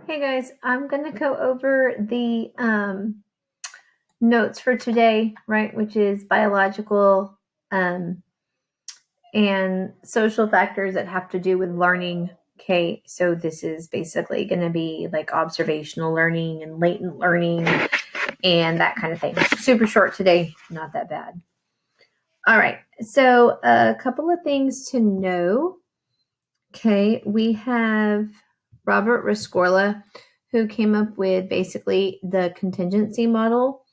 Hey guys, I'm going to go over the notes for today, right, which is biological um, and social factors that have to do with learning. Okay, so this is basically going to be like observational learning and latent learning and that kind of thing. Super short today, not that bad. All right, so a couple of things to know. Okay, we have Robert Rescorla, who came up with basically the contingency model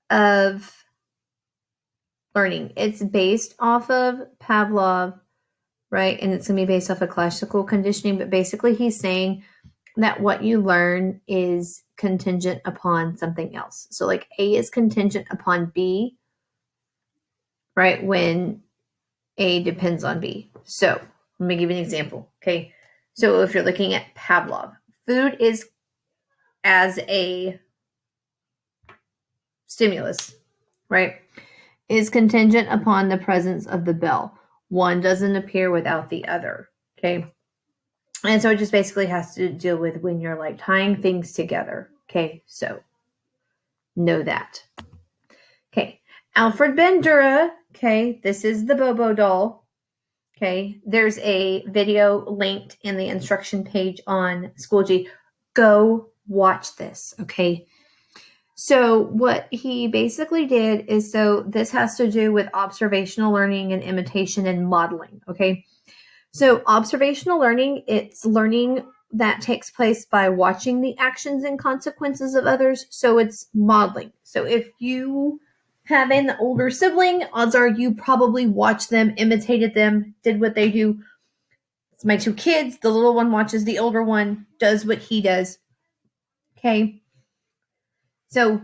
of learning. It's based off of Pavlov, right? And it's going to be based off of classical conditioning. But basically, he's saying that what you learn is contingent upon something else. So, like A is contingent upon B, right? When A depends on B. So, let me give you an example. Okay. So, if you're looking at Pavlov, food is as a stimulus, right, is contingent upon the presence of the bell. One doesn't appear without the other. Okay. And so it just basically has to deal with when you're like tying things together. Okay. So know that. Okay. Alfred Bandura. Okay. This is the Bobo doll. Okay. There's a video linked in the instruction page on Schoology. Go watch this. Okay. So what he basically did is, so this has to do with observational learning and imitation and modeling. Okay. So observational learning, it's learning that takes place by watching the actions and consequences of others. So it's modeling. So if you have an older sibling, odds are you probably watched them, imitated them, did what they do. It's my two kids. The little one watches the older one, does what he does. Okay. So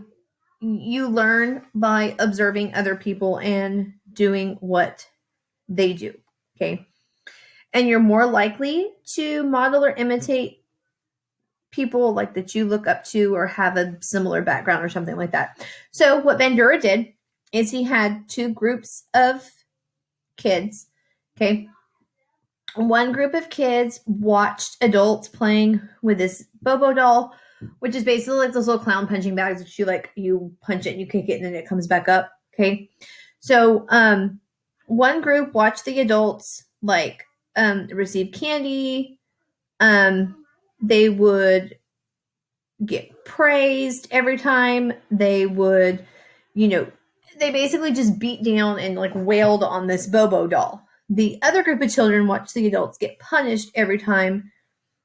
you learn by observing other people and doing what they do. Okay. And you're more likely to model or imitate people like that you look up to or have a similar background or something like that. So what Bandura did is he had two groups of kids. Okay. One group of kids watched adults playing with this Bobo doll, which is basically like those little clown punching bags that you punch it and you kick it and then it comes back up. Okay. So one group watched the adults like receive candy. They would get praised every time. They would, they basically just beat down and like wailed on this Bobo doll. The other group of children watched the adults get punished every time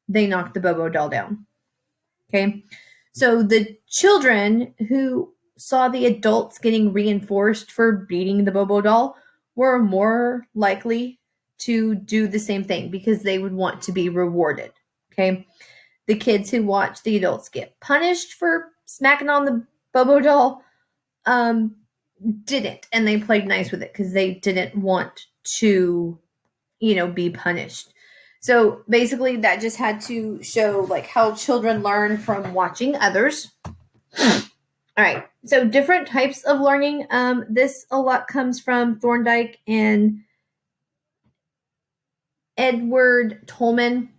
they knocked the Bobo doll down. Okay. So the children who saw the adults getting reinforced for beating the Bobo doll were more likely to do the same thing because they would want to be rewarded. Okay. The kids who watched the adults get punished for smacking on the Bobo doll didn't, and they played nice with it because they didn't want to, be punished. So basically that just had to show like how children learn from watching others. All right. So different types of learning. This a lot comes from Thorndike and Edward Tolman.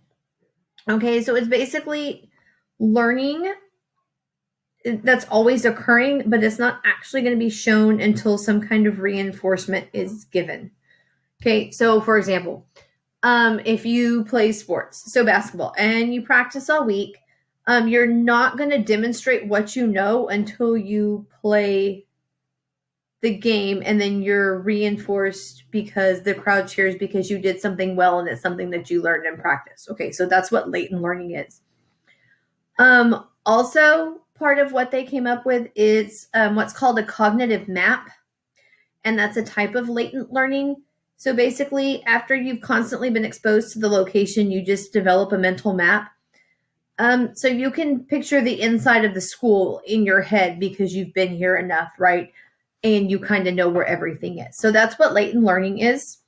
Okay. So it's basically learning that's always occurring, but it's not actually going to be shown until some kind of reinforcement is given. Okay. So for example, if you play sports, so basketball, and you practice all week, you're not going to demonstrate what you know until you play the game and then you're reinforced because the crowd cheers because you did something well and it's something that you learned in practice. Okay, so that's what latent learning is. Also, part of what they came up with is what's called a cognitive map, and that's a type of latent learning. So basically, after you've constantly been exposed to the location, you just develop a mental map. So you can picture the inside of the school in your head because you've been here enough, right? And you kind of know where everything is. So that's what latent learning is.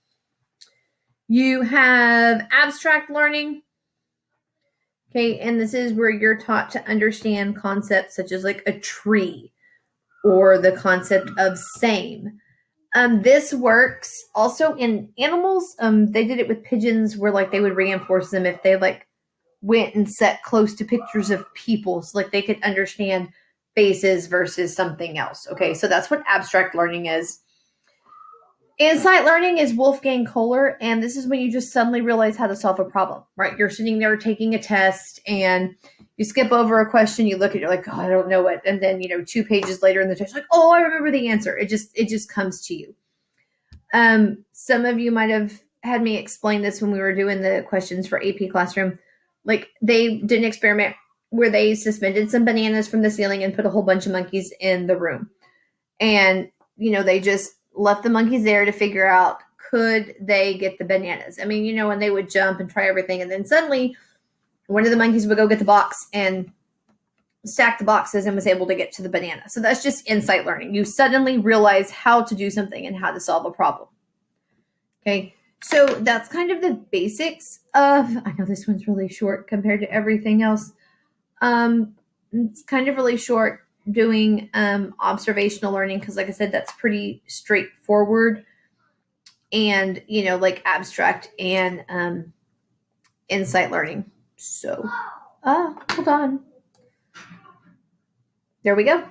You have abstract learning. Okay, and this is where you're taught to understand concepts such as like a tree or the concept of same. This works also in animals. They did it with pigeons where like they would reinforce them if they like went and sat close to pictures of people so like they could understand faces versus something else. Okay, so that's what abstract learning is. Insight learning is Wolfgang Kohler, and this is when you just suddenly realize how to solve a problem, right? You're sitting there taking a test and you skip over a question, you look at it, you're like, oh, I don't know it. And then, 2 pages later in the test, like, oh, I remember the answer. It just comes to you. Some of you might have had me explain this when we were doing the questions for AP Classroom. Like they did an experiment where they suspended some bananas from the ceiling and put a whole bunch of monkeys in the room. And, they just left the monkeys there to figure out, could they get the bananas? I mean, and they would jump and try everything. And then suddenly one of the monkeys would go get the box and stack the boxes and was able to get to the banana. So that's just insight learning. You suddenly realize how to do something and how to solve a problem. Okay, so that's kind of the basics of, I know this one's really short compared to everything else. It's kind of really short doing observational learning because, like I said, that's pretty straightforward and, like abstract and insight learning. So, hold on. There we go.